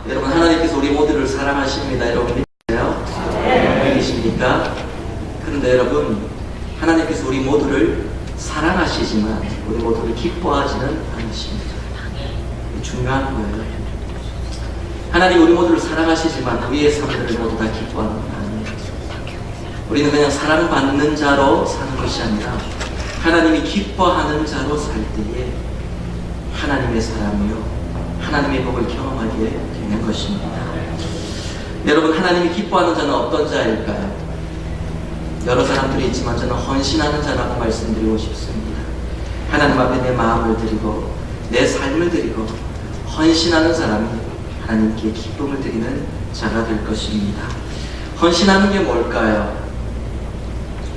여러분, 하나님께서 우리 모두를 사랑하십니다. 여러분 믿으세요? 네. 믿으십니까? 그런데 여러분, 하나님께서 우리 모두를 사랑하시지만 우리 모두를 기뻐하지는 않으십니다. 중요한 거예요. 하나님 우리 모두를 사랑하시지만 우리의 삶들을 모두 다 기뻐하는 건 아니에요. 우리는 그냥 사랑받는 자로 사는 것이 아니라 하나님이 기뻐하는 자로 살 때에 하나님의 사랑이요 하나님의 복을 경험하게 되는 것입니다. 여러분, 하나님이 기뻐하는 자는 어떤 자일까요? 여러 사람들이 있지만 저는 헌신하는 자라고 말씀드리고 싶습니다. 하나님 앞에 내 마음을 드리고 내 삶을 드리고 헌신하는 사람이 하나님께 기쁨을 드리는 자가 될 것입니다. 헌신하는 게 뭘까요?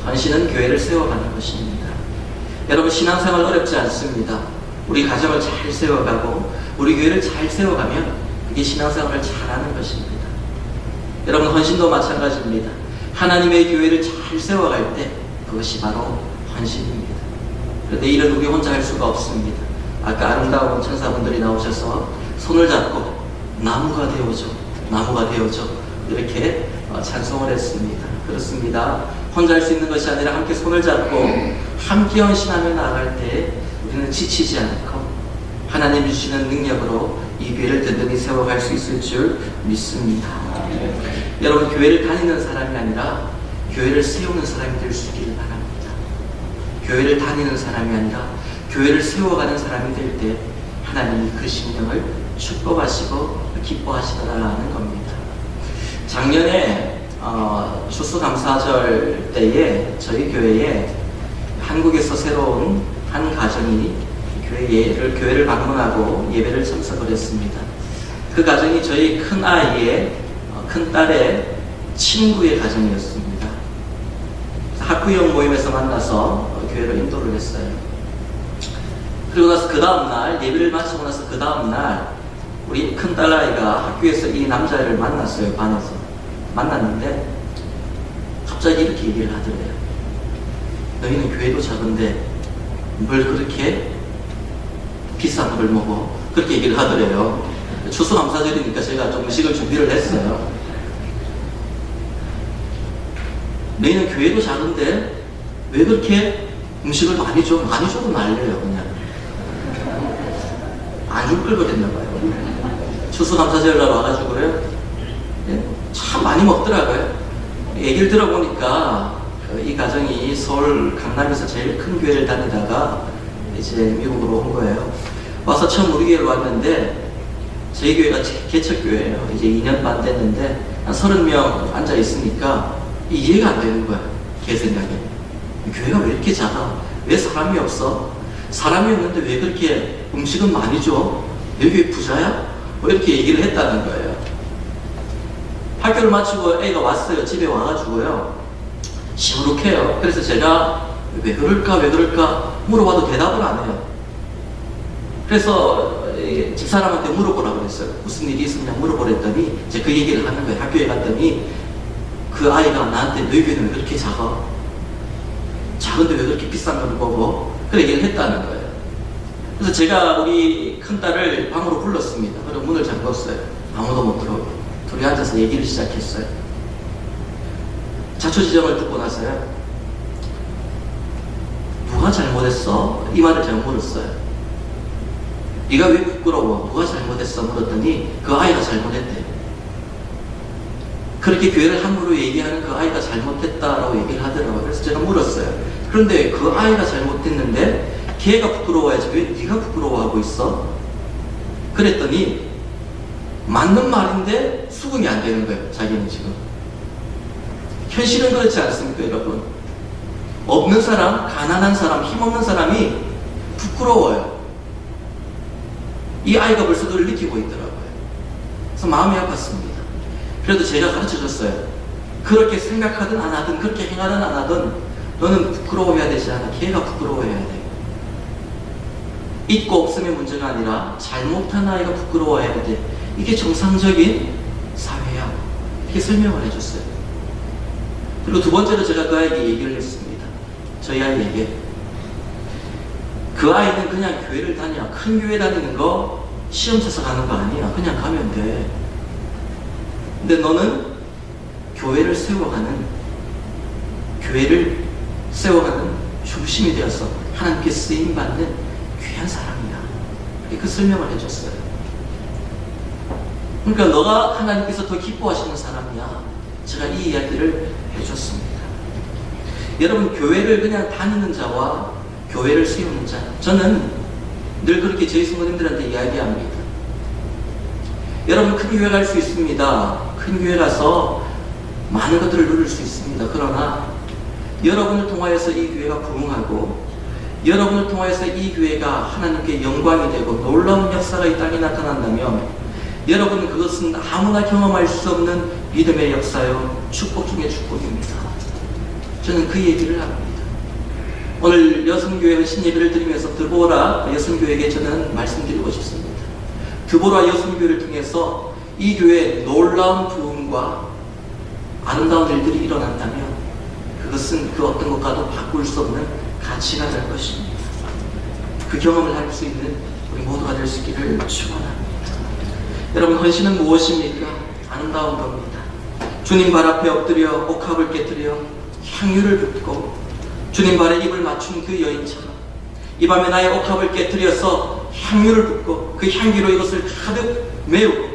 헌신은 교회를 세워가는 것입니다. 여러분, 신앙생활 어렵지 않습니다. 우리 가정을 잘 세워가고 우리 교회를 잘 세워가면 그게 신앙생활을 잘하는 것입니다. 여러분, 헌신도 마찬가지입니다. 하나님의 교회를 잘 세워갈 때 그것이 바로 헌신입니다. 그런데 이런 우리 혼자 할 수가 없습니다. 아까 아름다운 천사분들이 나오셔서 손을 잡고 나무가 되어줘, 나무가 되어줘 이렇게 찬송을 했습니다. 그렇습니다. 혼자 할 수 있는 것이 아니라 함께 손을 잡고 함께 헌신하며 나아갈 때 우리는 지치지 않고 하나님 주시는 능력으로 이 교회를 든든히 세워갈 수 있을 줄 믿습니다. 여러분, 교회를 다니는 사람이 아니라 교회를 세우는 사람이 될 수 있기를 바랍니다. 교회를 다니는 사람이 아니라 교회를 세워가는 사람이 될 때 하나님이 그 심령을 축복하시고 기뻐하시더라는 겁니다. 작년에 추수감사절 때에 저희 교회에 한국에서 새로운 한 가정이 교회를 방문하고 예배를 참석을 했습니다. 그 가정이 저희 큰딸의 친구의 가정이었습니다. 학구형 모임에서 만나서 교회로 인도를 했어요. 그리고 나서 그 다음날 예배를 마치고 나서 그 다음날 우리 큰딸아이가 학교에서 이 남자를 만났어요. 반에서 만났는데 갑자기 이렇게 얘기를 하더래요. 너희는 교회도 작은데 뭘 그렇게 비싼 걸 먹어? 그렇게 얘기를 하더래요. 추수감사절이니까 제가 좀 음식을 준비를 했어요. 너희는 교회도 작은데 왜 그렇게 음식을 많이 줘? 많이 줘도 말려요. 그냥 안 줄 걸 그랬나봐요. 추수감사절로 와가지고요, 참 많이 먹더라고요. 얘기를 들어보니까 이 가정이 서울 강남에서 제일 큰 교회를 다니다가 이제 미국으로 온 거예요. 와서 처음 우리 교회로 왔는데 저희 교회가 개척교회예요. 이제 2년 반 됐는데 한 30명 앉아 있으니까 이해가 안 되는 거야. 걔 생각에 교회가 왜 이렇게 작아? 왜 사람이 없어? 사람이 없는데 왜 그렇게 음식은 많이 줘? 여기 왜 부자야? 뭐 이렇게 얘기를 했다는 거예요. 학교를 마치고 애가 왔어요. 집에 와가지고요, 시무룩해요. 그래서 제가 왜 그럴까 물어봐도 대답을 안 해요. 그래서 집사람한테 물어보라고 그랬어요. 무슨 일이 있었냐 물어보랬더니 이제 그 얘기를 하는 거예요. 학교에 갔더니 그 아이가 나한테 너희 교회는 왜 그렇게 작아? 작은데 왜 그렇게 비싼 걸 먹어? 그 얘기를 했다는 거예요. 그래서 제가 우리 큰딸을 방으로 불렀습니다. 그리고 문을 잠궜어요. 아무도 못 들어오게. 둘이 앉아서 얘기를 시작했어요. 자초지정을 듣고 나서요, 누가 잘못했어? 이 말을 제가 물었어요. 네가 왜 부끄러워? 누가 잘못했어? 물었더니 그 아이가 잘못했대요. 그렇게 교회를 함부로 얘기하는 그 아이가 잘못했다라고 얘기를 하더라고요. 그래서 제가 물었어요. 그런데 그 아이가 잘못했는데 걔가 부끄러워야지 왜 네가 부끄러워하고 있어? 그랬더니 맞는 말인데 수긍이 안 되는 거예요. 자기는 지금. 현실은 그렇지 않습니까, 여러분? 없는 사람, 가난한 사람, 힘없는 사람이 부끄러워요. 이 아이가 벌써 그걸 느끼고 있더라고요. 그래서 마음이 아팠습니다. 그래도 제가 가르쳐줬어요. 그렇게 생각하든 안 하든, 그렇게 행하든 안 하든 너는 부끄러워해야 되지 않아. 걔가 부끄러워해야 돼. 있고 없음의 문제가 아니라 잘못한 아이가 부끄러워해야 돼. 이게 정상적인 사회야. 이렇게 설명을 해줬어요. 그리고 두 번째로 제가 그 아이에게 얘기를 했습니다. 저희 아이에게 그 아이는 그냥 교회를 다녀. 큰 교회 다니는 거 시험 쳐서 가는 거 아니야. 그냥 가면 돼. 근데 너는 교회를 세워가는 중심이 되어서 하나님께 쓰임받는 귀한 사람이야. 그 설명을 해줬어요. 그러니까 너가 하나님께서 더 기뻐하시는 사람이야. 제가 이 이야기를 해줬습니다. 여러분, 교회를 그냥 다니는 자와 교회를 세우는 자, 저는 늘 그렇게 저희 성도님들한테 이야기합니다. 여러분, 큰 교회 갈 수 있습니다. 큰 교회 가서 많은 것들을 누릴 수 있습니다. 그러나 여러분을 통하여서 이 교회가 부흥하고 여러분을 통하여서 이 교회가 하나님께 영광이 되고 놀라운 역사가 이 땅에 나타난다면 여러분, 그것은 아무나 경험할 수 없는 믿음의 역사요, 축복 중의 축복입니다. 저는 그 얘기를 합니다. 오늘 여성교회 헌신 예배를 드리면서 드보라 여성교회에게 저는 말씀드리고 싶습니다. 드보라 여성교회를 통해서 이 교회에 놀라운 부흥과 아름다운 일들이 일어난다면 그것은 그 어떤 것과도 바꿀 수 없는 가치가 될 것입니다. 그 경험을 할 수 있는 우리 모두가 될 수 있기를 축원합니다. 여러분, 헌신은 무엇입니까? 아름다운 겁니다. 주님 발 앞에 엎드려 옥합을 깨뜨려 향유를 붓고 주님 발에 입을 맞춘 그 여인처럼 이 밤에 나의 옥합을 깨뜨려서 향유를 붓고 그 향기로 이것을 가득 메우고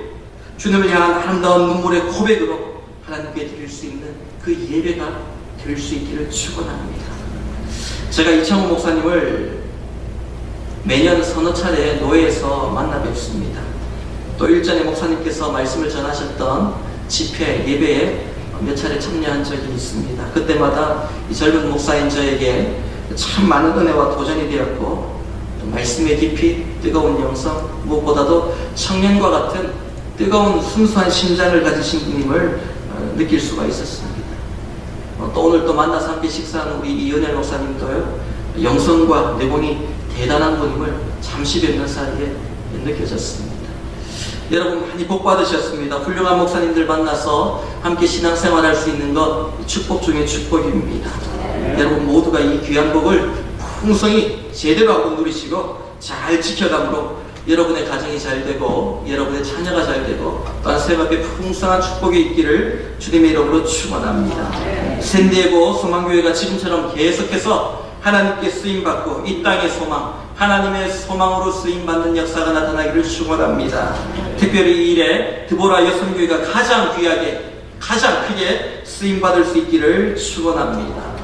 주님을 향한 아름다운 눈물의 고백으로 하나님께 드릴 수 있는 그 예배가 될 수 있기를 축원합니다. 제가 이창호 목사님을 매년 서너 차례 노예에서 만나 뵙습니다. 또 일전에 목사님께서 말씀을 전하셨던 집회 예배에 몇 차례 참여한 적이 있습니다. 그때마다 이 젊은 목사인 저에게 참 많은 은혜와 도전이 되었고 또 말씀의 깊이, 뜨거운 영성, 무엇보다도 청년과 같은 뜨거운 순수한 심장을 가지신 분임을 느낄 수가 있었습니다. 또 오늘 또 만나서 함께 식사한 우리 이은혜 목사님도요, 영성과 내공이 대단한 분임을 잠시 뵙는 사이에 느껴졌습니다. 여러분, 많이 복 받으셨습니다. 훌륭한 목사님들 만나서 함께 신앙생활할 수 있는 것 축복 중에 축복입니다. 여러분 모두가 이 귀한 복을 풍성히 제대로 하고 누리시고 잘 지켜감으로 여러분의 가정이 잘 되고 여러분의 자녀가 잘 되고 또한 생업에 풍성한 축복이 있기를 주님의 이름으로 축원합니다. 샌디에고 소망교회가 지금처럼 계속해서 하나님께 쓰임받고 이 땅의 소망, 하나님의 소망으로 쓰임받는 역사가 나타나기를 축원합니다. 특별히 이 일에 드보라 여성교회가 가장 귀하게, 가장 크게 쓰임받을 수 있기를 축원합니다.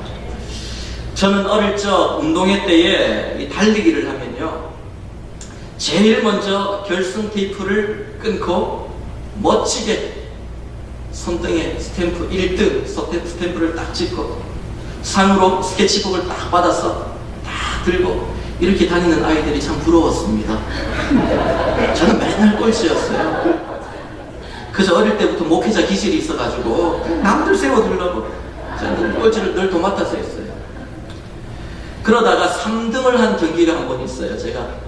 저는 어릴 적 운동회 때에 달리기를 하면요, 제일 먼저 결승 테이프를 끊고 멋지게 손등에 스탬프 1등 스탬프를 딱 찍고 상으로 스케치북을 딱 받아서 딱 들고 이렇게 다니는 아이들이 참 부러웠습니다. 저는 맨날 꼴찌였어요. 그저 어릴 때부터 목회자 기질이 있어가지고 남들 세워두려고 저는 꼴찌를 늘 도맡아서 했어요. 그러다가 3등을 한 경기가 한 번 있어요. 제가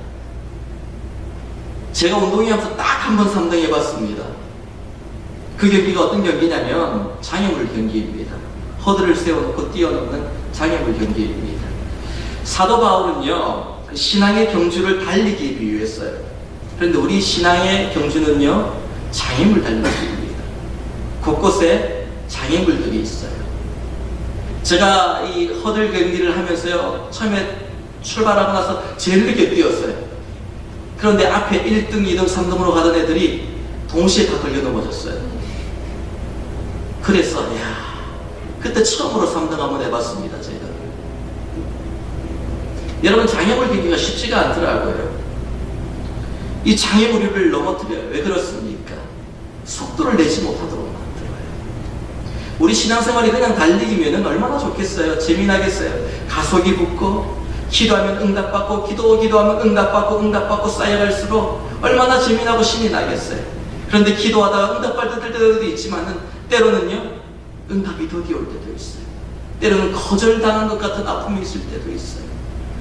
운동회 하면서 딱 한 번 3등 해봤습니다. 그 경기가 어떤 경기냐면 장애물 경기입니다. 허들을 세워놓고 뛰어넘는 장애물 경기입니다. 사도 바울은요, 그 신앙의 경주를 달리기에 비유했어요. 그런데 우리 신앙의 경주는요, 장애물 달리기입니다. 곳곳에 장애물들이 있어요. 제가 이 허들 경기를 하면서요, 처음에 출발하고 나서 제일 늦게 뛰었어요. 그런데 앞에 1등, 2등, 3등으로 가던 애들이 동시에 다 걸려 넘어졌어요. 그래서 그때 처음으로 3등 한번 해봤습니다. 제가. 여러분, 장애물 경기가 쉽지가 않더라고요. 이 장애물을 넘어뜨려요. 왜 그렇습니까? 속도를 내지 못하도록 만들어요. 우리 신앙생활이 그냥 달리기면 얼마나 좋겠어요. 재미나겠어요. 가속이 붙고 기도하면 응답받고 기도하면 응답받고 쌓여갈수록 얼마나 재미나고 신이 나겠어요. 그런데 기도하다가 응답받을 때도 있지만은 때로는요, 응답이 더디올 때도 있어요. 때로는 거절당한 것 같은 아픔이 있을 때도 있어요.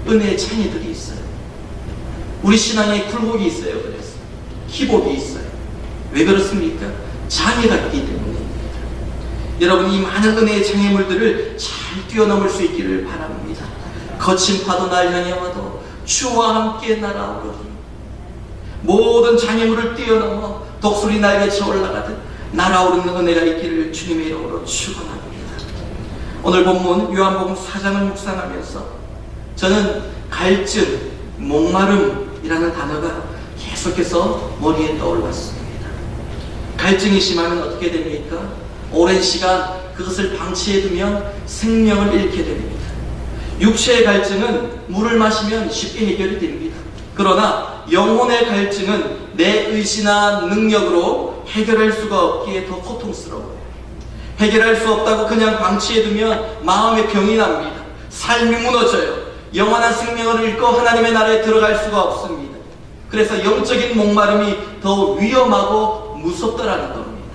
은혜의 창의들이 있어요. 우리 신앙에 굴곡이 있어요. 그래서 기복이 있어요. 왜 그렇습니까? 장애가 있기 때문입니다. 여러분, 이 많은 은혜의 장애물들을 잘 뛰어넘을 수 있기를 바랍니다. 거친 파도 날 향해 와도 주와 함께 날아오르니 모든 장애물을 뛰어넘어 독수리 날개쳐 올라가듯 날아오르는 은혜가 있기를 주님의 이름으로 축원합니다. 오늘 본문 요한복음 4장을 묵상하면서 저는 갈증, 목마름이라는 단어가 계속해서 머리에 떠올랐습니다. 갈증이 심하면 어떻게 됩니까? 오랜 시간 그것을 방치해두면 생명을 잃게 됩니다. 육체의 갈증은 물을 마시면 쉽게 해결이 됩니다. 그러나 영혼의 갈증은 내 의지나 능력으로 해결할 수가 없기에 더 고통스러워요. 해결할 수 없다고 그냥 방치해두면 마음의 병이 납니다. 삶이 무너져요. 영원한 생명을 잃고 하나님의 나라에 들어갈 수가 없습니다. 그래서 영적인 목마름이 더 위험하고 무섭다라는 겁니다.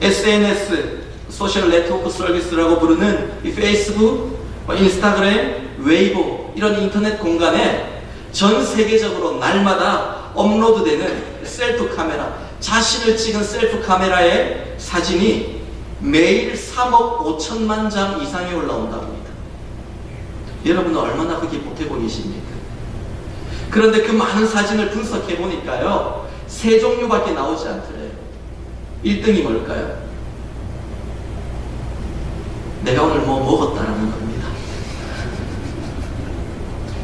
SNS, 소셜 네트워크 서비스라고 부르는 이 페이스북, 인스타그램, 웨이보 이런 인터넷 공간에 전 세계적으로 날마다 업로드되는 셀프 카메라, 자신을 찍은 셀프 카메라의 사진이 매일 3억 5천만 장 이상이 올라온다고 합니다. 여러분은 얼마나 그게 보태고 계십니까? 그런데 그 많은 사진을 분석해 보니까요, 세 종류밖에 나오지 않더래요. 1등이 뭘까요? 내가 오늘 뭐 먹었다라는 겁니다.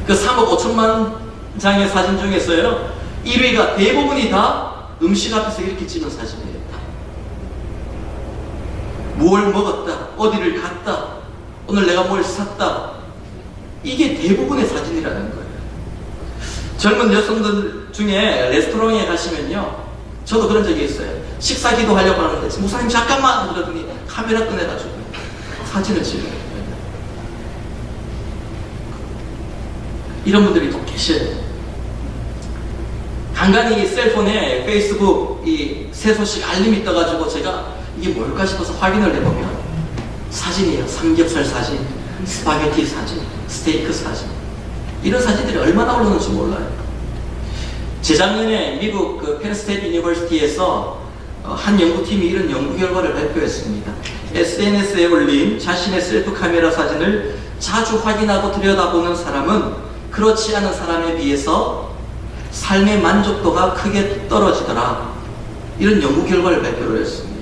그 3억 5천만 장의 사진 중에서요, 1위가 대부분이 다 음식 앞에서 이렇게 찍은 사진이에요. 뭘 먹었다, 어디를 갔다, 오늘 내가 뭘 샀다, 이게 대부분의 사진이라는 거예요. 젊은 여성들 중에 레스토랑에 가시면요, 저도 그런 적이 있어요. 식사 기도하려고 하는데 목사님 잠깐만 그러더니 카메라 꺼내가지고 사진을 찍어요. 이런 분들이 또 계셔요. 간간히 셀폰에 페이스북 이 새 소식 알림이 떠가지고 제가 이게 뭘까 싶어서 확인을 해보면 사진이에요. 삼겹살 사진, 스파게티 사진, 스테이크 사진, 이런 사진들이 얼마나 올라오는지 몰라요. 재작년에 미국 그 펜스테이트 유니버시티에서 한 연구팀이 이런 연구 결과를 발표했습니다. SNS에 올린 자신의 셀프 카메라 사진을 자주 확인하고 들여다보는 사람은 그렇지 않은 사람에 비해서 삶의 만족도가 크게 떨어지더라. 이런 연구 결과를 발표를 했습니다.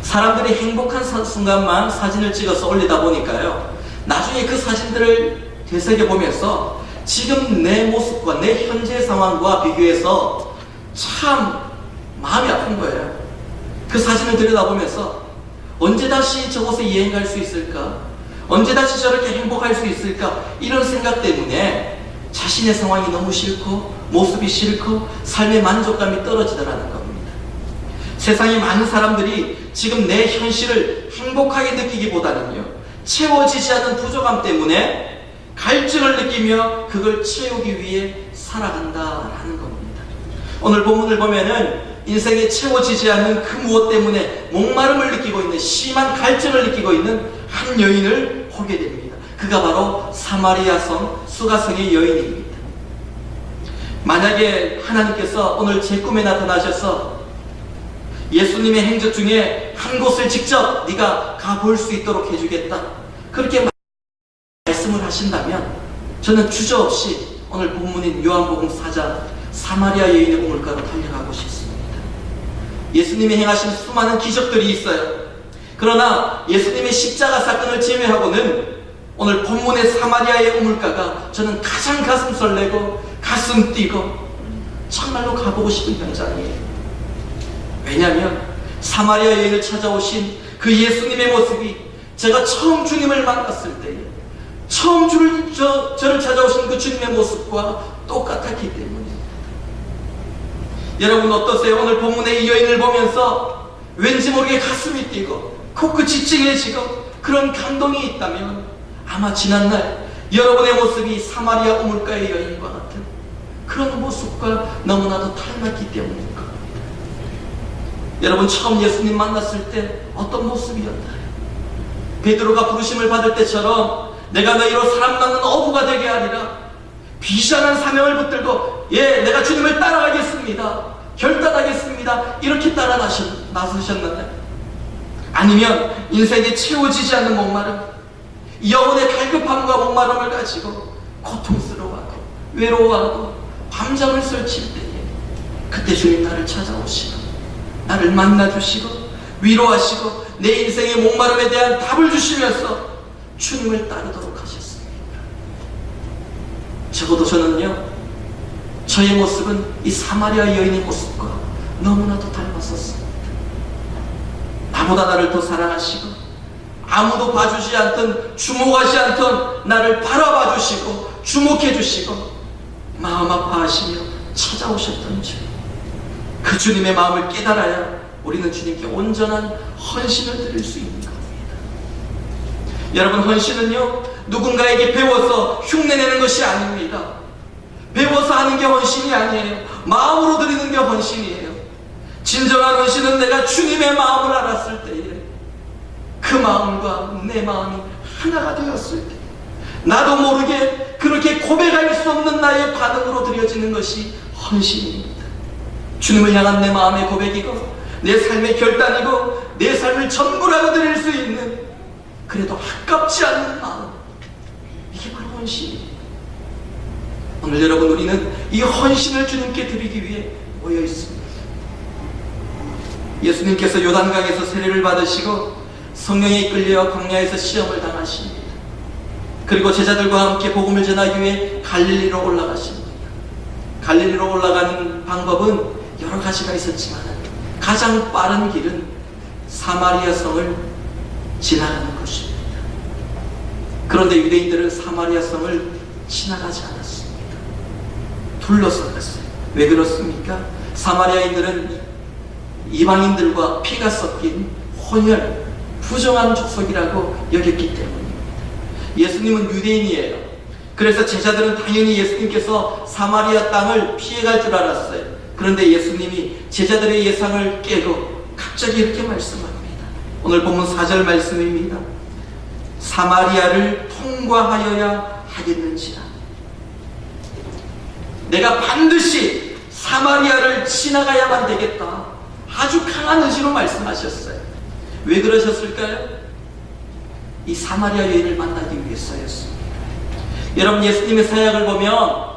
사람들이 행복한 순간만 사진을 찍어서 올리다 보니까요, 나중에 그 사진들을 되새겨보면서 지금 내 모습과 내 현재 상황과 비교해서 참 마음이 아픈 거예요. 그 사진을 들여다보면서 언제 다시 저곳에 여행 갈 수 있을까? 언제 다시 저렇게 행복할 수 있을까? 이런 생각 때문에 자신의 상황이 너무 싫고 모습이 싫고 삶의 만족감이 떨어지더라는 겁니다. 세상에 많은 사람들이 지금 내 현실을 행복하게 느끼기보다는요, 채워지지 않는 부족함 때문에 갈증을 느끼며 그걸 채우기 위해 살아간다라는 겁니다. 오늘 본문을 보면은 인생에 채워지지 않는 그 무엇 때문에 목마름을 느끼고 있는, 심한 갈증을 느끼고 있는 한 여인을 보게 됩니다. 그가 바로 사마리아성 수가성의 여인입니다. 만약에 하나님께서 오늘 제 꿈에 나타나셔서 예수님의 행적 중에 한 곳을 직접 네가 가볼 수 있도록 해주겠다, 그렇게 말씀을 하신다면 저는 주저없이 오늘 본문인 요한복음 4장 사마리아 여인의 우물가로 달려가고 싶습니다. 예수님이 행하신 수많은 기적들이 있어요. 그러나 예수님의 십자가 사건을 제외하고는 오늘 본문의 사마리아의 우물가가 저는 가장 가슴 설레고 가슴 뛰고 정말로 가보고 싶은 현장이에요. 왜냐하면 사마리아 여인을 찾아오신 그 예수님의 모습이 제가 처음 주님을 만났을 때 처음 저를 찾아오신 그 주님의 모습과 똑같았기 때문입니다. 여러분 어떠세요? 오늘 본문의 이 여인을 보면서 왠지 모르게 가슴이 뛰고 코끝이 찡해지고 그런 감동이 있다면 아마 지난날 여러분의 모습이 사마리아 우물가의 여인과 같은 그런 모습과 너무나도 닮았기 때문인 겁니다. 여러분 처음 예수님 만났을 때 어떤 모습이었나요? 베드로가 부르심을 받을 때처럼 내가 너희로 사람 낳는 어부가 되게 하리라, 비전한 사명을 붙들고 내가 주님을 따라가겠습니다, 결단하겠습니다, 이렇게 따라 나서셨나요? 아니면 인생에 채워지지 않는 목마름, 영혼의 갈급함과 목마름을 가지고 고통스러워하고 외로워하고 밤잠을 설칠 때에 그때 주님 나를 찾아오시고 나를 만나주시고 위로하시고 내 인생의 목마름에 대한 답을 주시면서 주님을 따르도록 하셨습니다. 적어도 저는요, 저의 모습은 이 사마리아 여인의 모습과 너무나도 닮았었습니다. 나보다 나를 더 사랑하시고 아무도 봐주지 않던, 주목하지 않던 나를 바라봐 주시고 주목해 주시고 마음 아파하시며 찾아오셨던 주, 그 주님의 마음을 깨달아야 우리는 주님께 온전한 헌신을 드릴 수 있는 겁니다. 여러분, 헌신은요, 누군가에게 배워서 흉내내는 것이 아닙니다. 배워서 하는 게 헌신이 아니에요. 마음으로 드리는 게 헌신이에요. 진정한 헌신은 내가 주님의 마음을 알았을 때에 그 마음과 내 마음이 하나가 되었을 때 나도 모르게 그렇게 고백할 수 없는 나의 반응으로 드려지는 것이 헌신입니다. 주님을 향한 내 마음의 고백이고 내 삶의 결단이고 내 삶을 전부라고 드릴 수 있는, 그래도 아깝지 않은 마음, 이게 바로 헌신입니다. 오늘 여러분, 우리는 이 헌신을 주님께 드리기 위해 모여 있습니다. 예수님께서 요단강에서 세례를 받으시고 성령에 이끌려 광야에서 시험을 당하십니다. 그리고 제자들과 함께 복음을 전하기 위해 갈릴리로 올라가십니다. 갈릴리로 올라가는 방법은 여러 가지가 있었지만 가장 빠른 길은 사마리아 성을 지나가는 것입니다. 그런데 유대인들은 사마리아 성을 지나가지 않았습니다. 둘러싸갔어요. 왜 그렇습니까? 사마리아인들은 이방인들과 피가 섞인 혼혈, 부정한 족속이라고 여겼기 때문입니다. 예수님은 유대인이에요. 그래서 제자들은 당연히 예수님께서 사마리아 땅을 피해갈 줄 알았어요. 그런데 예수님이 제자들의 예상을 깨고 갑자기 이렇게 말씀합니다. 오늘 본문 4절 말씀입니다. 사마리아를 통과하여야 하겠는지라. 내가 반드시 사마리아를 지나가야만 되겠다. 아주 강한 의지로 말씀하셨어요. 왜 그러셨을까요? 이 사마리아 여인을 만나기 위해서였습니다. 여러분, 예수님의 사역을 보면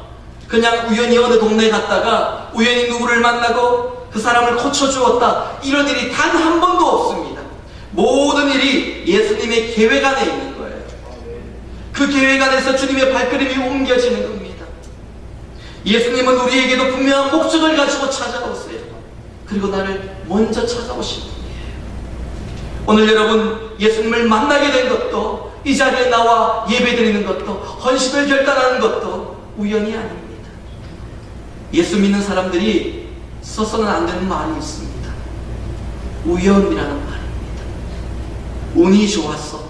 그냥 우연히 어느 동네에 갔다가 우연히 누구를 만나고 그 사람을 고쳐주었다, 이런 일이 단 한 번도 없습니다. 모든 일이 예수님의 계획 안에 있는 거예요. 그 계획 안에서 주님의 발걸음이 옮겨지는 겁니다. 예수님은 우리에게도 분명한 목적을 가지고 찾아오세요. 그리고 나를 먼저 찾아오신 분이에요. 오늘 여러분, 예수님을 만나게 된 것도, 이 자리에 나와 예배드리는 것도, 헌신을 결단하는 것도 우연이 아닙니다. 예수 믿는 사람들이 써서는 안 되는 말이 있습니다. 우연이라는 말입니다. 운이 좋았어.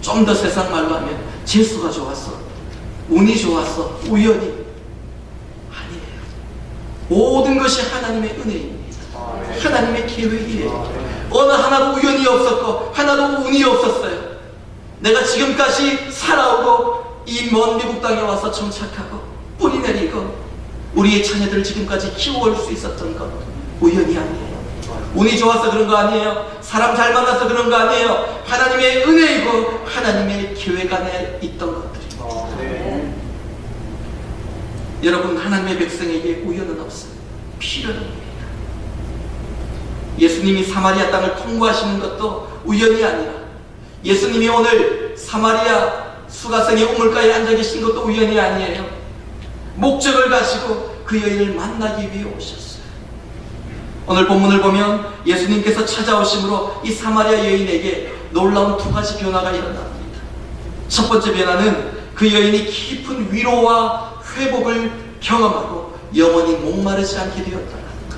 좀 더 세상 말로 하면 재수가 좋았어. 운이 좋았어. 우연이 아니에요. 모든 것이 하나님의 은혜입니다. 하나님의 계획이에요. 어느 하나도 우연이 없었고 하나도 운이 없었어요. 내가 지금까지 살아오고 이 먼 미국 땅에 와서 정착하고 뿌리 내리고 우리의 자녀들을 지금까지 키워올 수 있었던 것 우연이 아니에요. 운이 좋아서 그런 거 아니에요. 사람 잘 만나서 그런 거 아니에요. 하나님의 은혜이고 하나님의 계획 안에 있던 것들입니다. 여러분, 하나님의 백성에게 우연은 없어요. 필연합니다. 예수님이 사마리아 땅을 통과하시는 것도 우연이 아니라, 예수님이 오늘 사마리아 수가성의 우물가에 앉아 계신 것도 우연이 아니에요. 목적을 가지고 그 여인을 만나기 위해 오셨어요. 오늘 본문을 보면 예수님께서 찾아오심으로 이 사마리아 여인에게 놀라운 두 가지 변화가 일어납니다. 첫 번째 변화는 그 여인이 깊은 위로와 회복을 경험하고 영원히 목마르지 않게 되었다는 것.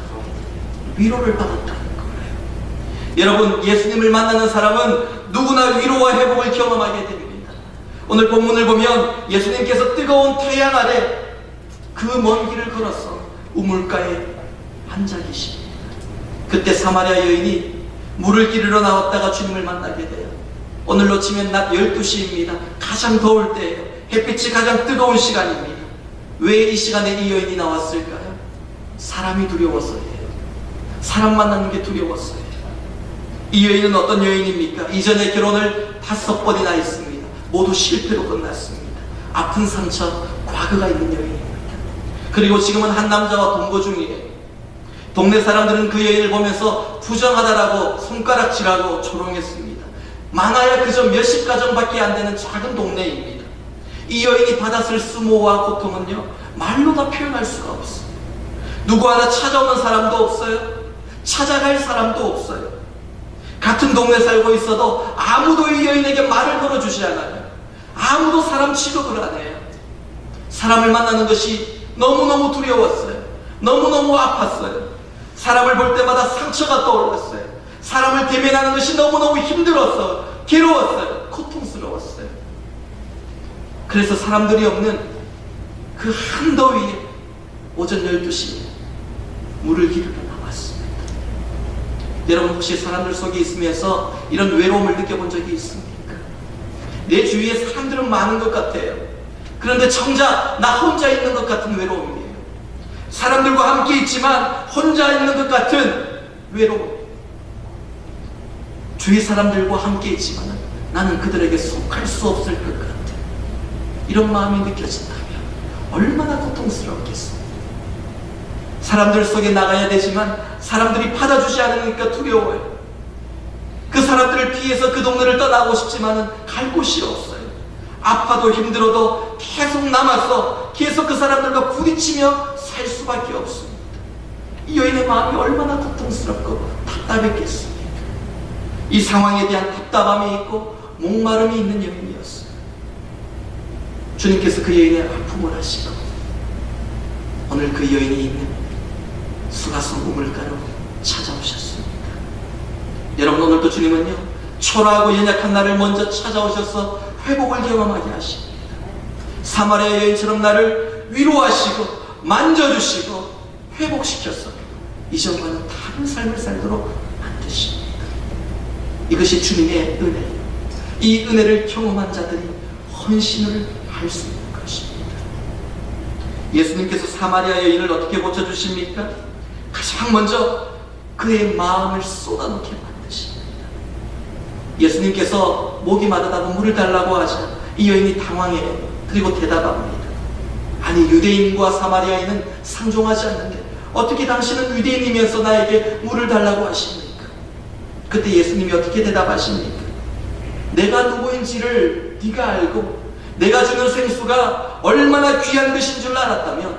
위로를 받았다는 거예요. 여러분, 예수님을 만나는 사람은 누구나 위로와 회복을 경험하게 됩니다. 오늘 본문을 보면 예수님께서 뜨거운 태양 아래 그 먼 길을 걸어서 우물가에 앉아 계십니다. 그때 사마리아 여인이 물을 기르러 나왔다가 주님을 만나게 돼요. 오늘로 치면 낮 12시입니다. 가장 더울 때예요. 햇빛이 가장 뜨거운 시간입니다. 왜 이 시간에 이 여인이 나왔을까요? 사람이 두려워서예요. 사람 만나는 게 두려웠어요. 이 여인은 어떤 여인입니까? 이전에 결혼을 5번이나 했습니다. 모두 실패로 끝났습니다. 아픈 상처, 과거가 있는 여인입니다. 그리고 지금은 한 남자와 동거 중이에요. 동네 사람들은 그 여인을 보면서 부정하다라고 손가락질하고 조롱했습니다. 많아야 그저 몇십 가정밖에 안 되는 작은 동네입니다. 이 여인이 받았을 수모와 고통은요, 말로 다 표현할 수가 없어요. 누구 하나 찾아오는 사람도 없어요. 찾아갈 사람도 없어요. 같은 동네 살고 있어도 아무도 이 여인에게 말을 걸어주지 않아요. 아무도 사람 취급을 안 해요. 사람을 만나는 것이 너무너무 두려웠어요. 너무너무 아팠어요. 사람을 볼 때마다 상처가 떠올랐어요. 사람을 대면하는 것이 너무너무 힘들었어요. 괴로웠어요. 고통스러웠어요. 그래서 사람들이 없는 그 한더위에 오전 12시에 물을 기르러 나왔습니다. 여러분, 혹시 사람들 속에 있으면서 이런 외로움을 느껴본 적이 있습니까? 내 주위에 사람들은 많은 것 같아요. 그런데 정작 나 혼자 있는 것 같은 외로움이에요. 사람들과 함께 있지만 혼자 있는 것 같은 외로움. 주위 사람들과 함께 있지만 나는 그들에게 속할 수 없을 것 같아. 이런 마음이 느껴진다면 얼마나 고통스럽겠습니까? 사람들 속에 나가야 되지만 사람들이 받아주지 않으니까 두려워요. 그 사람들을 피해서 그 동네를 떠나고 싶지만 갈 곳이 없어요. 아파도 힘들어도 계속 남아서 계속 그 사람들과 부딪히며 살 수밖에 없습니다. 이 여인의 마음이 얼마나 고통스럽고 답답했겠습니까? 이 상황에 대한 답답함이 있고 목마름이 있는 여인이었어요. 주님께서 그 여인의 아픔을 아시고 오늘 그 여인이 있는 수가성 우물가로 찾아오셨습니다. 여러분, 오늘도 주님은요, 초라하고 연약한 나를 먼저 찾아오셔서 회복을 경험하게 하십니다. 사마리아 여인처럼 나를 위로하시고 만져주시고 회복시켜서 이전과는 다른 삶을 살도록 만드십니다. 이것이 주님의 은혜예요. 이 은혜를 경험한 자들이 헌신을 할 수 있는 것입니다. 예수님께서 사마리아 여인을 어떻게 고쳐주십니까? 가장 먼저 그의 마음을 쏟아놓게 만드십니다. 예수님께서 목이 마르다고 물을 달라고 하자 이 여인이 당황해요. 그리고 대답합니다. 아니, 유대인과 사마리아인은 상종하지 않는데 어떻게 당신은 유대인이면서 나에게 물을 달라고 하십니까? 그때 예수님이 어떻게 대답하십니까? 내가 누구인지를 네가 알고 내가 주는 생수가 얼마나 귀한 것인 줄 알았다면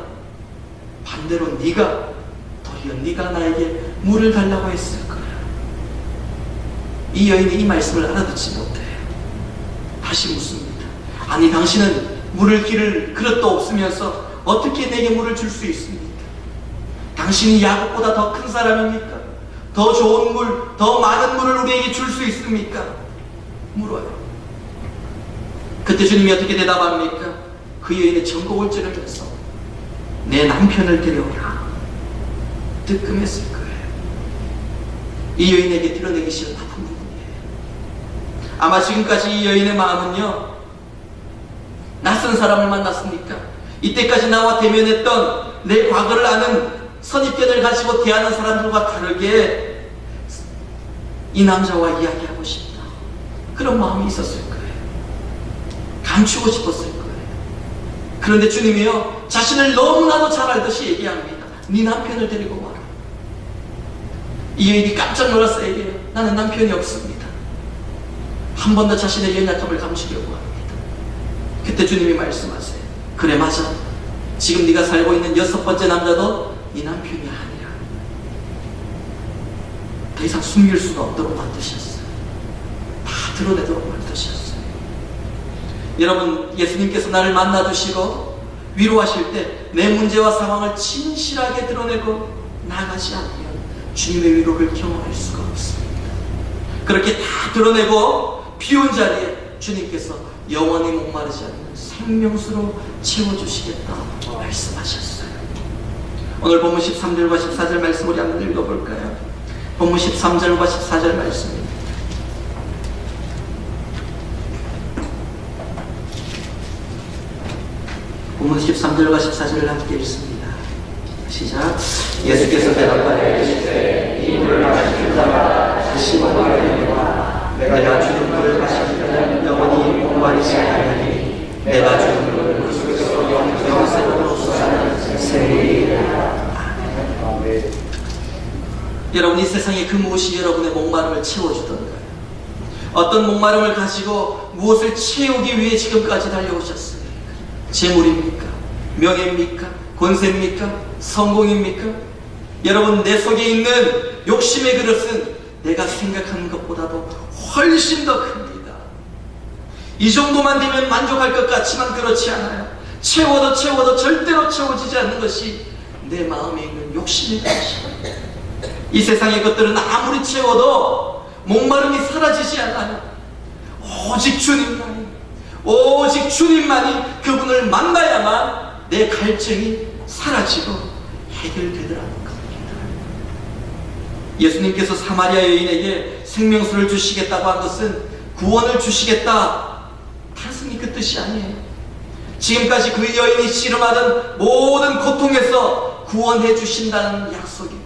반대로 네가 나에게 물을 달라고 했을 거야. 이 여인이 이 말씀을 알아듣지 못해요. 다시 묻습니다. 아니, 당신은 물을 기를 그릇도 없으면서 어떻게 내게 물을 줄 수 있습니까? 당신이 야곱보다 더 큰 사람입니까? 더 좋은 물, 더 많은 물을 우리에게 줄 수 있습니까? 물어요. 그때 주님이 어떻게 대답합니까? 그 여인의 전곡을 찌르면서 내 남편을 데려오라. 뜨끔했을 거예요. 이 여인에게 드러내기 싫은 아픈 부분이에요. 아마 지금까지 이 여인의 마음은요, 낯선 사람을 만났으니까 이때까지 나와 대면했던 내 과거를 아는 선입견을 가지고 대하는 사람들과 다르게 이 남자와 이야기하고 싶다. 그런 마음이 있었을 거예요. 감추고 싶었을 거예요. 그런데 주님이요, 자신을 너무나도 잘 알듯이 얘기합니다. 네 남편을 데리고 와라. 이 여인이 깜짝 놀라서 얘기해요. 나는 남편이 없습니다. 한 번 더 자신의 연약함을 감추려고 합니다. 그때 주님이 말씀하세요. 그래, 맞아. 지금 네가 살고 있는 6번째 남자도 네 남편이 아니야. 더 이상 숨길 수가 없도록 만드셨어요. 다 드러내도록 만드셨어요. 여러분, 예수님께서 나를 만나주시고 위로하실 때 내 문제와 상황을 진실하게 드러내고 나가지 않으면 주님의 위로를 경험할 수가 없습니다. 그렇게 다 드러내고 비운 자리에 주님께서 영원히 목마르지 않는 생명수로 채워주시겠다 말씀하셨어요. 오늘 본문 13절과 14절 말씀 우리 한번 읽어볼까요? 본문 13절과 14절 말씀입니다. 본문 13절과 14절을 함께 읽습니다. 시작. 예수께서 대답하여 이 물을 마시는 자마다 다시 목마르리라. 내가 주는 물을 마시면 영원히 목마르지 아니하니 내가 주는 물은 그 속에서 영생으로 솟아나는 새 여러분, 이 세상에 그 무엇이 여러분의 목마름을 채워주던가요? 어떤 목마름을 가지고 무엇을 채우기 위해 지금까지 달려오셨습니까? 재물입니까? 명예입니까? 권세입니까? 성공입니까? 여러분, 내 속에 있는 욕심의 그릇은 내가 생각하는 것보다도 훨씬 더 큽니다. 이 정도만 되면 만족할 것 같지만 그렇지 않아요. 채워도 절대로 채워지지 않는 것이 내 마음에 있는 욕심의 그릇입니다. 이 세상의 것들은 아무리 채워도 목마름이 사라지지 않아요. 오직 주님만이 그분을 만나야만 내 갈증이 사라지고 해결되더라는 겁니다. 예수님께서 사마리아 여인에게 생명수를 주시겠다고 한 것은 구원을 주시겠다, 단순히 그 뜻이 아니에요. 지금까지 그 여인이 씨름하던 모든 고통에서 구원해 주신다는 약속입니다.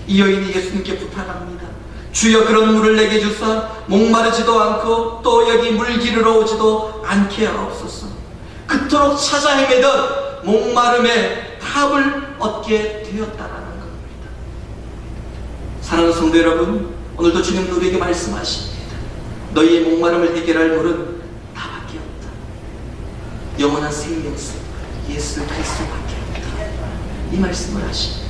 이 여인이 예수님께 부탁합니다. 주여, 그런 물을 내게 주사 목마르지도 않고 또 여기 물 기르러 오지도 않게 하옵소서. 그토록 찾아 헤매던 목마름의 답을 얻게 되었다라는 겁니다. 사랑하는 성도 여러분, 오늘도 주님 우리에게 말씀하십니다. 너희의 목마름을 해결할 물은 나밖에 없다. 영원한 생명수 예수 그리스도밖에 없다. 이 말씀을 하십니다.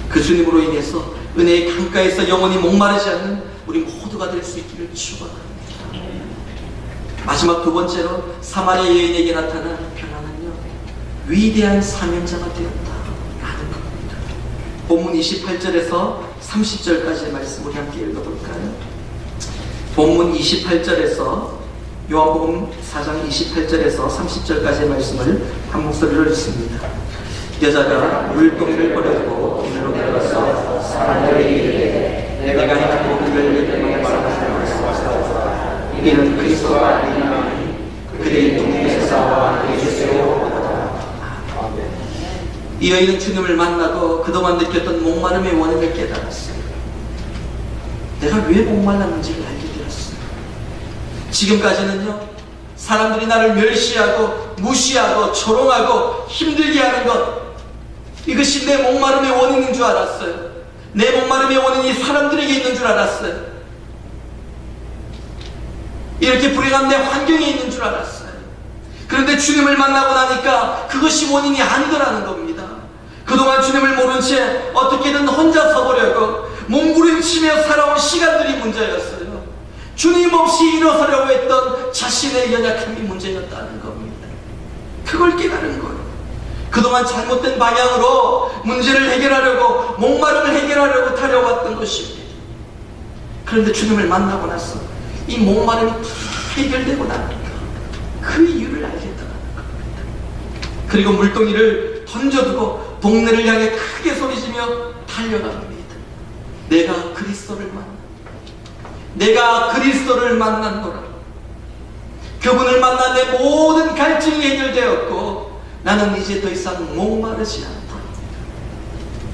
그 주님으로 인해서 은혜의 강가에서 영원히 목마르지 않는 우리 모두가 될 수 있기를 축원합니다. 마지막 두 번째로 사마리아 여인에게 나타난 변화는요, 위대한 사명자가 되었다라는 겁니다. 본문 28절에서 30절까지의 말씀 우리 함께 읽어볼까요? 본문 28절에서 요한복음 4장 28절에서 30절까지의 말씀을 한 목소리로 읽습니다. 여자가 물동이를 버려두고 동네로 들어가서 사람들에게 이르되 내가 행한 모든 일을 너희에게 말하노라. 이는 그리스도가 아니니 그들이 동네에서 나와 예수로 오더라. 이 여인은 주님을 만나고 그동안 느꼈던 목마름의 원인을 깨달았어요. 내가 왜 목말랐는지를 알게 되었어요. 지금까지는요, 사람들이 나를 멸시하고 무시하고 조롱하고 힘들게 하는 것, 이것이 내 목마름의 원인인 줄 알았어요. 내 목마름의 원인이 사람들에게 있는 줄 알았어요. 이렇게 불행한 내 환경에 있는 줄 알았어요. 그런데 주님을 만나고 나니까 그것이 원인이 아니더라는 겁니다. 그동안 주님을 모른 채 어떻게든 혼자 서보려고 몸부림치며 살아온 시간들이 문제였어요. 주님 없이 일어서려고 했던 자신의 연약함이 문제였다는 겁니다. 그걸 깨달은 거예요. 그동안 잘못된 방향으로 문제를 해결하려고, 목마름을 해결하려고 달려왔던 것입니다. 그런데 주님을 만나고 나서 이 목마름이 다 해결되고 나니까 그 이유를 알겠다는 겁니다. 그리고 물동이를 던져두고 동네를 향해 크게 소리지며 달려갑니다. 내가 그리스도를 만난노라. 그분을 만나 내 모든 갈증이 해결되었고 나는 이제 더 이상 목마르지 않다.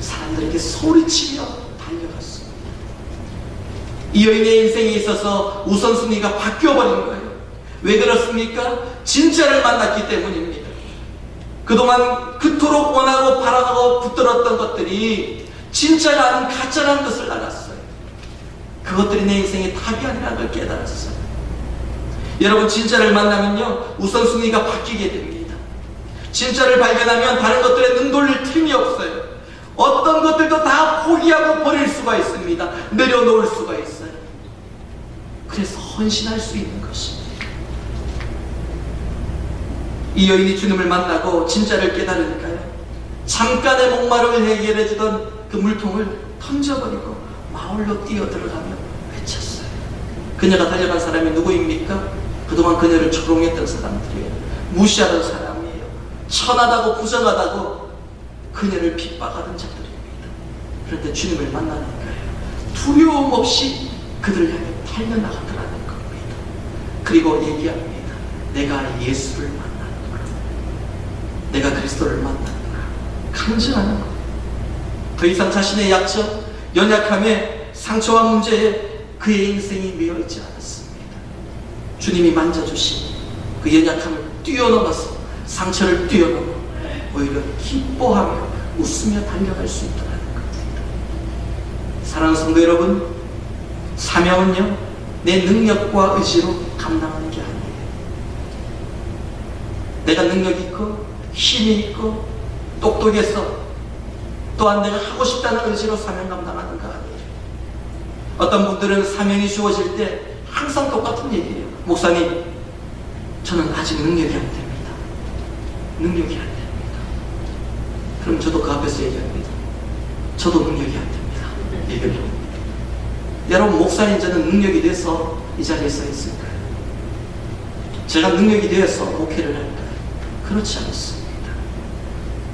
사람들에게 소리치며 달려갔습니다. 이 여인의 인생에 있어서 우선순위가 바뀌어버린 거예요. 왜 그렇습니까? 진짜를 만났기 때문입니다. 그동안 그토록 원하고 바라고 붙들었던 것들이 진짜가 아닌 가짜라는 것을 알았어요. 그것들이 내 인생의 답이 아니라는 걸 깨달았어요. 여러분, 진짜를 만나면요, 우선순위가 바뀌게 됩니다. 진짜를 발견하면 다른 것들에 눈 돌릴 틈이 없어요. 어떤 것들도 다 포기하고 버릴 수가 있습니다. 내려놓을 수가 있어요. 그래서 헌신할 수 있는 것입니다. 이 여인이 주님을 만나고 진짜를 깨달으니까요, 잠깐의 목마름을 해결해주던 그 물통을 던져버리고 마을로 뛰어들어가며 외쳤어요. 그녀가 달려간 사람이 누구입니까? 그동안 그녀를 조롱했던 사람들이에요. 무시하던 사람이에요. 천하다고 부정하다고 그녀를 핍박하던 자들입니다. 그런데 주님을 만나니까요, 두려움 없이 그들을 향해 달려나가더라는 겁니다. 그리고 얘기합니다. 내가 예수를 만나는구나. 내가 그리스도를 만나는구나. 간증하는 겁니다. 더 이상 자신의 약점, 연약함에, 상처와 문제에 그의 인생이 매여있지 않았습니다. 주님이 만져주신 그 연약함을 뛰어넘어서, 상처를 뛰어넘어 오히려 기뻐하며 웃으며 달려갈 수 있다는 겁니다. 사랑하는 성도 여러분, 사명은요, 내 능력과 의지로 감당하는 게 아니에요. 내가 능력 있고 힘이 있고 똑똑해서 또한 내가 하고 싶다는 의지로 사명 감당하는 거 아니에요. 어떤 분들은 사명이 주어질 때 항상 똑같은 얘기예요. 목사님, 저는 아직 능력이 안 됩니다. 능력이 안 됩니다. 그럼 저도 그 앞에서 얘기합니다. 저도 능력이 안 됩니다. 얘기를 합니다. 여러분, 목사님, 저는 능력이 돼서 이 자리에 서 있을까요? 제가 능력이 되어서 목회를 할까요? 그렇지 않습니다.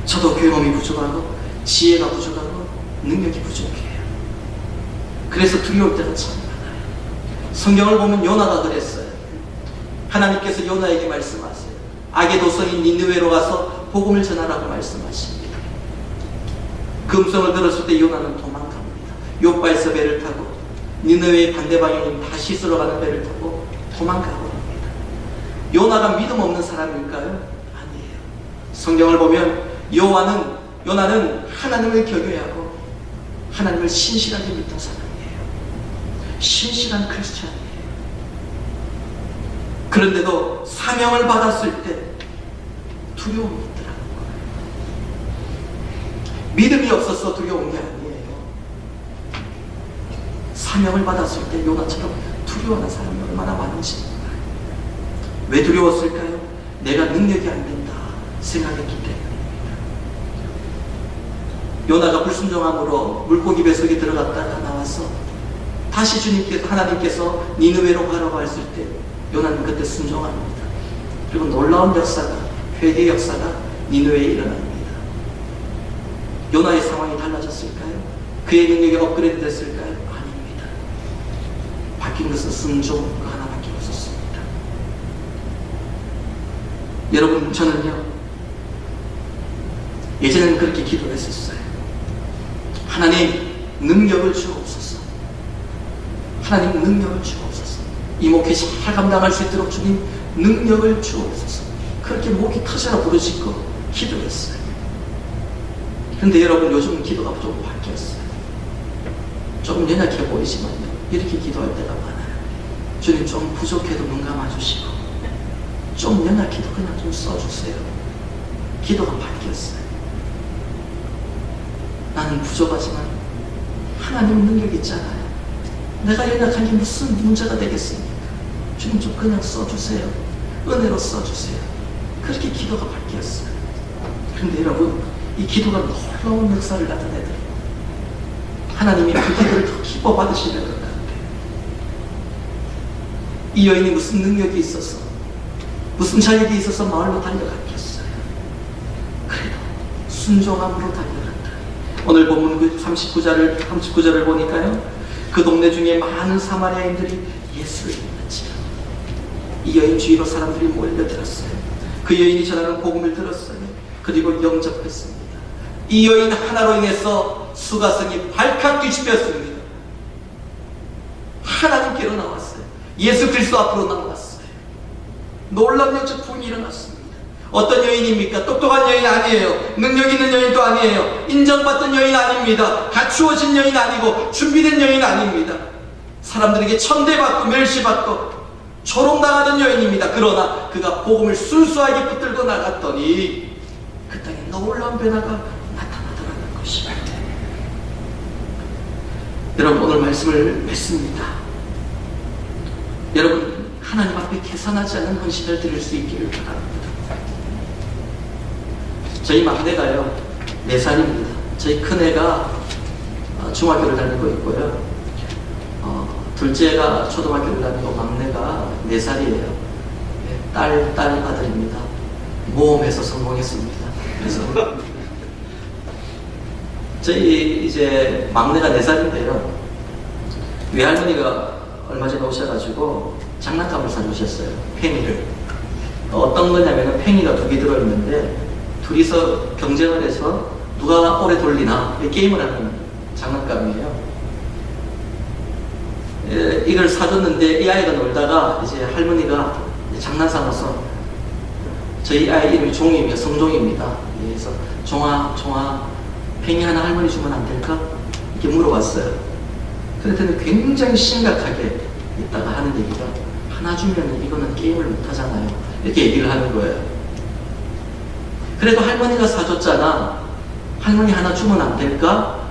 저도 경험이 부족하고 지혜가 부족하고 능력이 부족해요. 그래서 두려울 때가 참 많아요. 성경을 보면 요나가 그랬어요. 하나님께서 요나에게 말씀하세요. 악의 도성인 니느웨로 가서 복음을 전하라고 말씀하십니다. 그 음성을 들었을 때 요나는 도망갑니다. 요바에서 배를 타고 니느웨의 반대 방향인 다시스로 가는 배를 타고 도망가버립니다. 요나가 믿음 없는 사람일까요? 아니에요. 성경을 보면 요나는 하나님을 경외하고 하나님을 신실하게 믿던 사람이에요. 신실한 크리스찬이에요. 그런데도 사명을 받았을 때 두려움이 있더라는 거예요. 믿음이 없어서 두려운 게 아니에요. 사명을 받았을 때 요나처럼 두려워하는 사람이 얼마나 많은지 몰라요. 왜 두려웠을까요? 내가 능력이 안 된다 생각했기 때문입니다. 요나가 불순종함으로 물고기 뱃속에 들어갔다가 나와서 다시 하나님께서 니느웨로 가라고 했을 때 요나는 그때 순종합니다. 그리고 놀라운 역사가, 회개 역사가 니느웨에 일어납니다. 요나의 상황이 달라졌을까요? 그의 능력이 업그레이드 됐을까요? 아닙니다. 바뀐 것은 순종 그 하나밖에 없었습니다. 여러분, 저는요, 예전에는 그렇게 기도했었어요. 하나님, 능력을 주옵소서. 하나님, 능력을 주옵소서. 이 목회 잘 감당할 수 있도록 주님 능력을 주옵소서. 그렇게 목이 터져라 부르짖고 기도했어요. 그런데 여러분, 요즘 기도가 좀 바뀌었어요. 조금 연약해 보이지만요, 이렇게 기도할 때가 많아요. 주님, 좀 부족해도 눈 감아주시고 좀 연약해도 그냥 좀 써주세요. 기도가 바뀌었어요. 나는 부족하지만 하나님 능력 있잖아요. 내가 연약한 게 무슨 문제가 되겠습니까? 주님, 좀 그냥 써주세요. 은혜로 써주세요. 그렇게 기도가 바뀌었어요. 그런데 여러분, 이 기도가 놀라운 역사를 나타내더라고요. 하나님이 그 기도를 더 기뻐 받으시는 것 같아요. 이 여인이 무슨 능력이 있어서, 무슨 자격이 있어서 마을로 달려갔겠어요. 그래도 순종함으로 달려갔다. 오늘 본문 39절을 보니까요, 그 동네 중에 많은 사마리아인들이 예수를 믿었지요. 이 여인 주위로 사람들이 몰려들었어요. 그 여인이 전하는 복음을 들었어요. 그리고 영접했습니다. 이 여인 하나로 인해서 수가성이 발칵 뒤집혔습니다. 하나님께로 나왔어요. 예수 그리스도 앞으로 나왔어요. 놀라운 역적 부흥이 일어났습니다. 어떤 여인입니까? 똑똑한 여인 아니에요. 능력 있는 여인도 아니에요. 인정받던 여인 아닙니다. 갖추어진 여인 아니고 준비된 여인 아닙니다. 사람들에게 천대받고 멸시받고 조롱당하던 여인입니다. 그러나 그가 복음을 순수하게 붙들고 나갔더니 그 땅에 놀라운 변화가 나타나더라는 것입니다. 여러분, 오늘 말씀을 맺습니다. 여러분, 하나님 앞에 계산하지 않은 헌신을 드릴 수 있기를 바랍니다. 저희 막내가요, 4살입니다. 저희 큰애가 중학교를 다니고 있고요. 둘째가 초등학교를 다니고 막내가 4살이에요. 딸 아들입니다. 모험해서 성공했습니다. 그래서 저희 이제 막내가 4살인데요. 외할머니가 얼마 전에 오셔가지고 장난감을 사주셨어요. 팽이를. 어떤 거냐면 팽이가 2개 들어있는데 둘이서 경쟁을 해서 누가 오래 돌리나 게임을 하는 장난감이에요. 이걸 사줬는데 이 아이가 놀다가 이제 할머니가 장난 삼아서, 저희 아이 이름이 종이며 성종입니다. 그래서 종아 팽이 하나 할머니 주면 안 될까? 이렇게 물어봤어요. 그랬더니 굉장히 심각하게 있다가 하는 얘기가, 하나 주면 이거는 게임을 못 하잖아요. 이렇게 얘기를 하는 거예요. 그래도 할머니가 사줬잖아. 할머니 하나 주면 안 될까?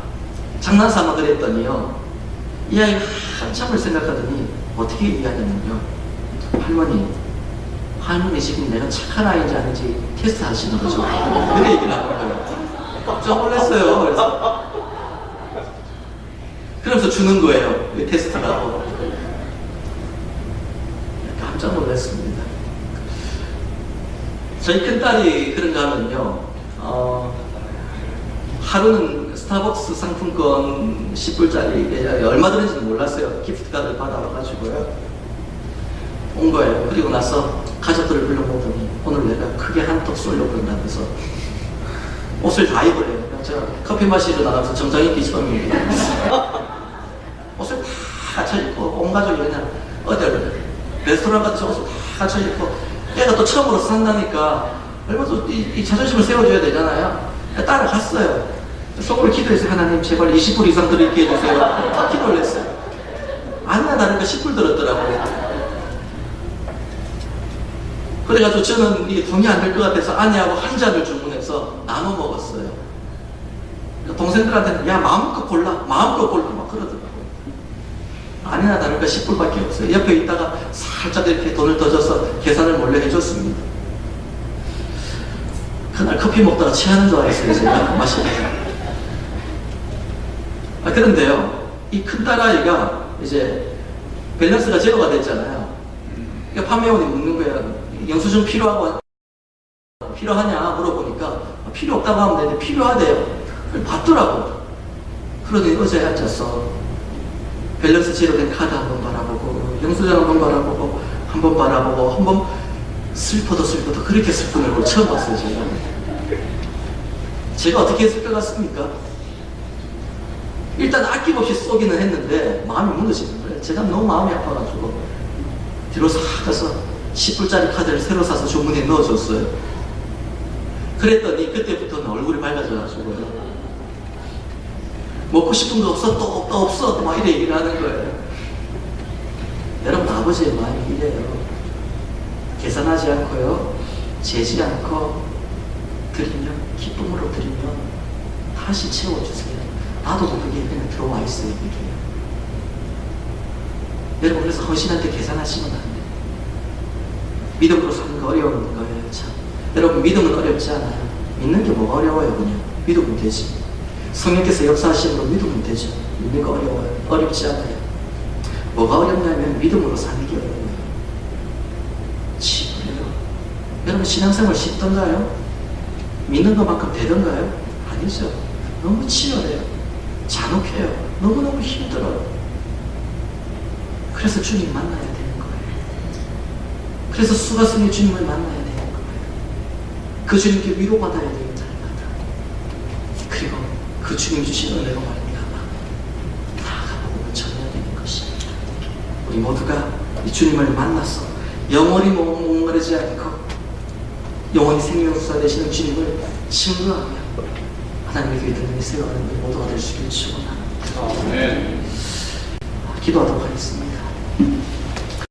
장난삼아 그랬더니요, 이 아이가 한참을 생각하더니 어떻게 얘기하냐면요, 할머니 지금 내가 착한 아이인지 아닌지 테스트 하시는 거죠. 그래 얘기를 하는 거예요. 깜짝 놀랐어요. 그러면서 주는 거예요. 테스트라고. 깜짝 놀랐습니다. 저희 큰딸이 그런가 하면요, 하루는 스타벅스 상품권 10불짜리 얼마 들었는지는 몰랐어요. 기프트카드를 받아와가지고요, 온 거예요. 그리고 나서 가족들을 불러보더니 오늘 내가 크게 한턱 쏠려고 그런다면서 옷을 다 입으래요. 제가 커피 마시러 나가서 정장 입기 처음입니다. 옷을 다 갖춰 입고 온 가족이 그냥 어디를 레스토랑 같은 옷을 다 갖춰 입고, 애가 또 처음으로 산다니까 얼마나 이 자존심을 세워줘야 되잖아요. 따라갔어요. 속으로 기도했어요. 하나님 제발 20불 이상 드릴게 해주세요. 기도를 했어요. 아니나 다를까 10불 들었더라고요. 그래가지고 저는 이게 돈이 안 될 것 같아서 아내하고 한 잔을 주문해서 나눠 먹었어요. 동생들한테는 야 마음껏 골라 막 그러더라고요. 아니나 다를까 10불밖에 없어요. 옆에 있다가 살짝 이렇게 돈을 더 줘서 계산을 몰래 해줬습니다. 그날 커피 먹다가 취하는 줄 알았어요. 제가 마시면서. 그런데요, 이 큰딸아이가 이제 밸런스가 제로가 됐잖아요. 그러니까 판매원이 묻는 거예요. 영수증 필요하냐 물어보니까 필요 없다고 하면 되는데 필요하대요. 받더라고. 그러더니 의자에 앉아서 밸런스 제로된 카드 한번 바라보고, 영수증 한번 바라보고, 한번 바라보고, 한번 슬퍼도 그렇게 슬픈 얼굴 처음 봤어요. 제가 어떻게 했을 것 같습니까? 일단 아낌없이 쏘기는 했는데 마음이 무너지는 거예요. 제가 너무 마음이 아파가지고 뒤로 싹 가서 10불짜리 카드를 새로 사서 주머니에 넣어줬어요. 그랬더니 그때부터는 얼굴이 밝아져가지고요, 먹고 싶은 거 없어? 또 없어? 막 이래 얘기를 하는 거예요. 여러분, 아버지의 마음이 이래요. 계산하지 않고요, 재지 않고 드리면, 기쁨으로 드리면 다시 채워주세요. 나도 모르게 그냥 들어와 있어요. 이게 여러분, 그래서 헌신한테 계산하시면 안 돼요. 믿음으로 사는 거 어려운 거예요. 참. 여러분, 믿음은 어렵지 않아요. 믿는 게 뭐가 어려워요? 그냥 믿으면 되지. 성령께서 역사하시는 거 믿으면 되죠. 믿는 거 어려워요. 어렵지 않아요. 뭐가 어렵냐면 믿음으로 사는 게 어려워요. 치열해요. 여러분, 신앙생활 쉽던가요? 믿는 것만큼 되던가요? 아니죠. 너무 치열해요. 잔혹해요. 너무너무 힘들어요. 그래서 주님 만나야 되는 거예요. 그래서 수가성의 주님을 만나야 되는 거예요. 그 주님께 위로받아야 돼요, 날마다. 그리고 그 주님 주신 은혜로 말미암아 나아가 복음을 전해야 되는 것입니다. 우리 모두가 이 주님을 만나서 영원히 목마르지 않고 영원히 생명수사 되시는 주님을 증거하며 하나님의 교회 듣는 세워가는 우리 모두가 될 수 있기를 축원합니다. 기도하도록 하겠습니다.